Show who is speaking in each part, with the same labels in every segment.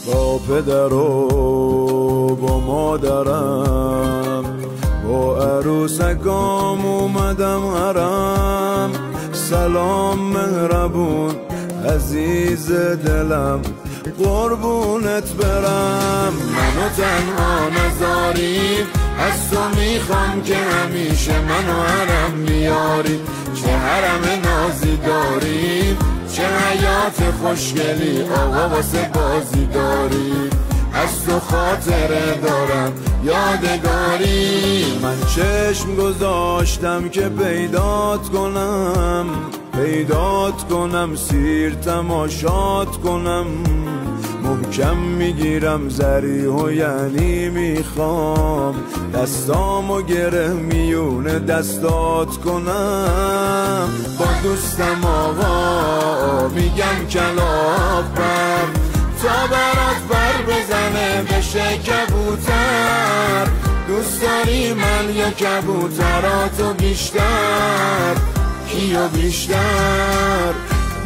Speaker 1: با پدر و با مادرم، با عروسکام اومدم حرم. سلام مهربون عزیز دلم، قربونت برم. منو تنها نذاری، از تو میخوام که همیشه منو حرم میاری. چه حرم نازی داری، چه حیات خوشگلی آقا واسه بازی داری. از تو خاطره دارم یادگاری. من چشم گذاشتم که پیدات کنم، سیر تماشات کنم. محکم میگیرم زریحو یعنی میخوام، دستامو گره میونه دستات کنم. با دوستم آقا میگم کلافم، تا برات بر بزنه بشه کبوتر. دوست داری من یا کبوتراتو بیشتر؟ کیو بیشتر؟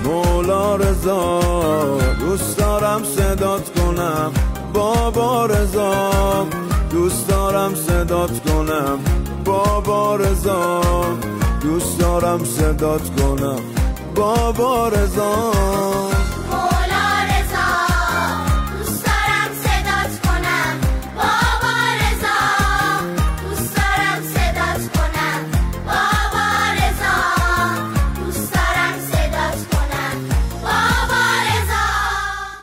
Speaker 1: مولا رضا دوست دارم صدات کنم، بابا رضا دوست دارم صدات کنم، بابا رضا دوست دارم صدات کنم، بابا رضا.